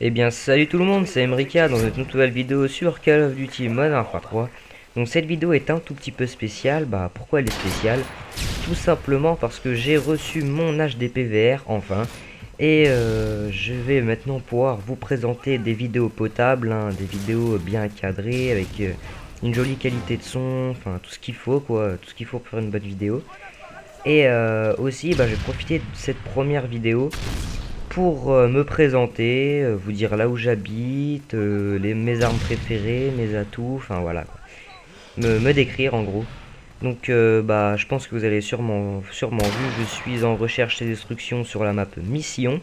Eh bien salut tout le monde, c'est Emrika dans une nouvelle vidéo sur Call of Duty Modern Warfare 3. Donc cette vidéo est un tout petit peu spéciale. Pourquoi elle est spéciale? Tout simplement parce que j'ai reçu mon HDP VR enfin. Et je vais maintenant pouvoir vous présenter des vidéos potables, hein, des vidéos bien cadrées avec une jolie qualité de son, enfin tout ce qu'il faut quoi, tout ce qu'il faut pour faire une bonne vidéo. Et aussi je vais profiter de cette première vidéo pour me présenter, vous dire là où j'habite, mes armes préférées, mes atouts, enfin voilà, quoi. Me décrire en gros. Donc je pense que vous allez sûrement vu, je suis en recherche et destruction sur la map Mission,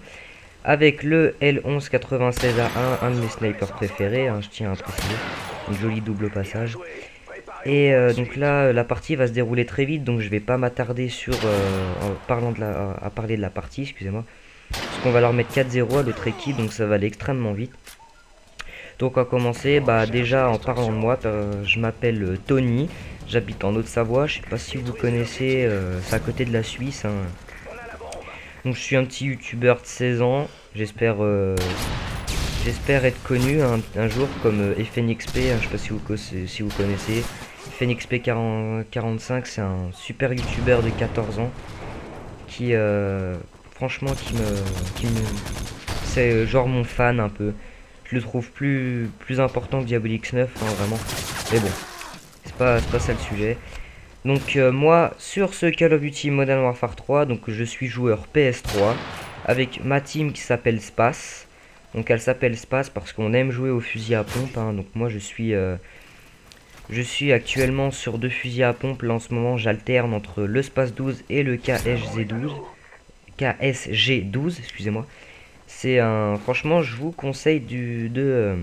avec le L1196A1, un de mes snipers préférés, hein, je tiens à préciser, une jolie double passage. Et donc là, la partie va se dérouler très vite, donc je vais pas m'attarder sur, à parler de la partie, excusez-moi. Parce qu'on va leur mettre 4-0 à l'autre équipe, donc ça va aller extrêmement vite. Donc on va commencer, déjà en parlant de moi, je m'appelle Tony, j'habite en Haute-Savoie, je sais pas si vous connaissez, c'est à côté de la Suisse, hein. Donc je suis un petit youtubeur de 16 ans, j'espère être connu un jour comme FNXP, hein, je sais pas si vous connaissez. FNXP 45, c'est un super youtubeur de 14 ans qui franchement c'est genre mon fan un peu. Je le trouve plus important que Diabolix 9, hein, vraiment. Mais bon, c'est pas ça le sujet. Donc moi, sur ce Call of Duty Modern Warfare 3, donc je suis joueur PS3 avec ma team qui s'appelle Space. Donc elle s'appelle Space parce qu'on aime jouer au fusil à pompe, hein. Donc moi je suis actuellement sur deux fusils à pompe. Là en ce moment j'alterne entre le Space 12 et le KSG12, excusez-moi. Franchement, je vous conseille de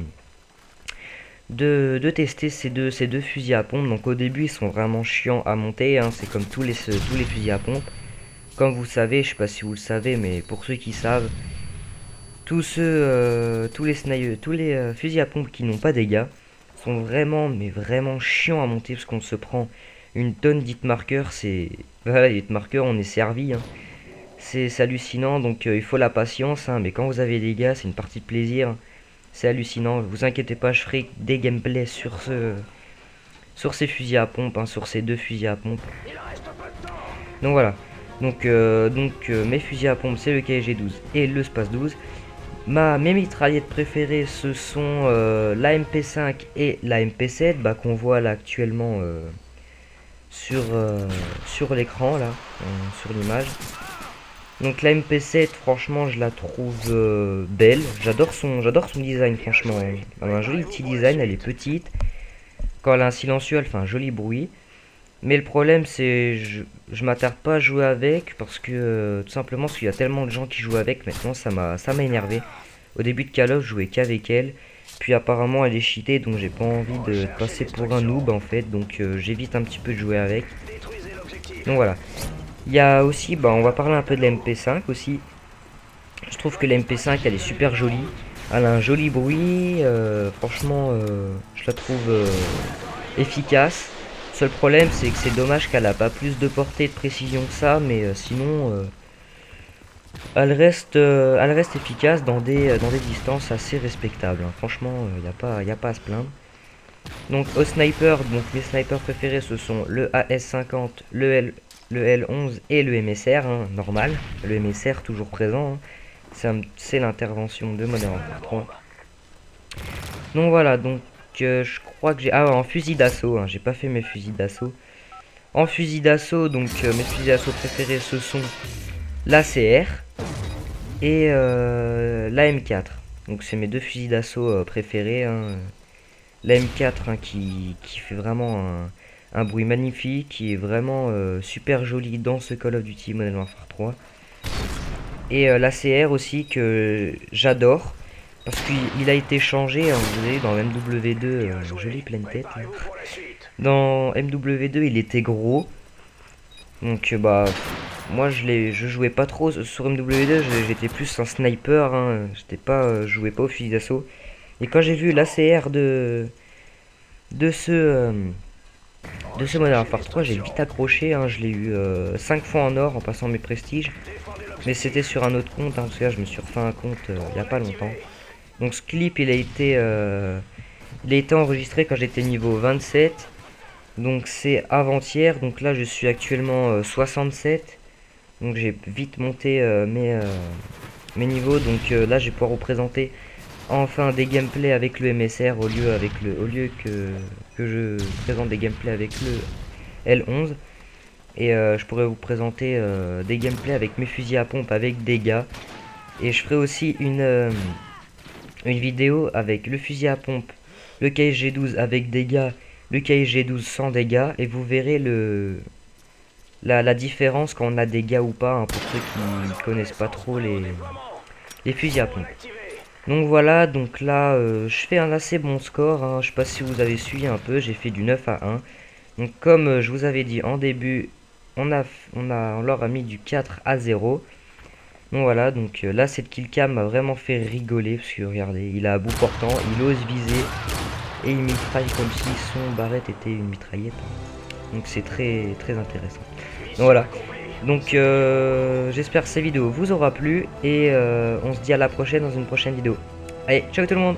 tester ces deux fusils à pompe. Donc au début, ils sont vraiment chiants à monter, hein. C'est comme tous les fusils à pompe. Comme vous savez, je sais pas si vous le savez, mais pour ceux qui savent, tous les fusils à pompe qui n'ont pas dégâts sont vraiment, mais vraiment chiants à monter parce qu'on se prend une tonne d'hitmarkers. Voilà, les hitmarkers, on est servi, hein. C'est hallucinant, donc il faut la patience, hein, mais quand vous avez des gars, c'est une partie de plaisir. C'est hallucinant, vous inquiétez pas, je ferai des gameplays sur ces fusils à pompe, hein, sur ces deux fusils à pompe. Donc voilà, mes fusils à pompe, c'est le KSG12 et le Space 12. Mes mitraillettes préférées, ce sont la MP5 et la MP7, qu'on voit là actuellement sur l'écran, là, sur l'image. Donc la MP7, franchement, je la trouve belle. J'adore son design, franchement. Elle a un joli petit design, elle est petite. Quand elle a un silencieux, elle fait un joli bruit. Mais le problème, c'est je m'attarde pas à jouer avec parce que tout simplement parce qu'il y a tellement de gens qui jouent avec. Maintenant, ça m'a énervé. Au début de Call of, je jouais qu'avec elle. Puis apparemment, elle est cheatée, donc j'ai pas envie de passer pour un noob en fait. Donc j'évite un petit peu de jouer avec. Donc voilà. Il y a aussi, on va parler un peu de la MP5 aussi. Je trouve que la MP5 elle est super jolie. Elle a un joli bruit. Franchement, je la trouve efficace. Le seul problème, c'est que c'est dommage qu'elle a pas plus de portée et de précision que ça. Mais sinon, elle reste efficace dans des distances assez respectables, hein. Franchement, y a pas à se plaindre. Donc, au sniper, donc mes snipers préférés, ce sont le AS50, le L11 et le MSR, hein, normal. Le MSR toujours présent, hein. C'est l'intervention de Modern Warfare 3. Donc voilà, je crois que j'ai... Ah, en fusil d'assaut, hein, j'ai pas fait mes fusils d'assaut. En fusil d'assaut, mes fusils d'assaut préférés, ce sont l'ACR et la M4. Donc c'est mes deux fusils d'assaut préférés, hein. La M4, hein, qui fait vraiment un bruit magnifique, qui est vraiment super joli dans ce Call of Duty Modern Warfare 3. Et l'ACR aussi que j'adore parce qu'il a été changé, hein, vous voyez, dans MW2, jolie pleine tête, hein. Dans MW2 il était gros, donc moi je jouais pas trop sur MW2, j'étais plus un sniper, hein, je jouais pas au fusil d'assaut. Et quand j'ai vu l'ACR de ce Modern Warfare 3, j'ai vite accroché, hein. Je l'ai eu 5 fois en or en passant mes prestiges. Mais c'était sur un autre compte, hein, parce que là je me suis refait un compte il n'y a pas longtemps. Donc ce clip il a été enregistré quand j'étais niveau 27. Donc c'est avant-hier. Donc là je suis actuellement 67. Donc j'ai vite monté mes niveaux. Donc là je vais pouvoir vous présenter enfin des gameplays avec le MSR au lieu que je présente des gameplays avec le L11. Et je pourrais vous présenter des gameplays avec mes fusils à pompe avec dégâts. Et je ferai aussi une vidéo avec le fusil à pompe, le KSG12 avec dégâts, le KSG12 sans dégâts. Et vous verrez la différence quand on a des dégâts ou pas, hein, pour ceux qui connaissent pas trop les fusils à pompe. Donc voilà, donc là je fais un assez bon score, hein. Je sais pas si vous avez suivi un peu, j'ai fait du 9 à 1. Donc comme je vous avais dit en début, on leur a mis du 4 à 0. Donc voilà, donc là cette killcam m'a vraiment fait rigoler parce que regardez, il a à bout portant, il ose viser et il mitraille comme si son barrette était une mitraillette. Donc c'est très très intéressant. Donc voilà. Donc j'espère que cette vidéo vous aura plu et on se dit à la prochaine dans une prochaine vidéo. Allez, ciao tout le monde!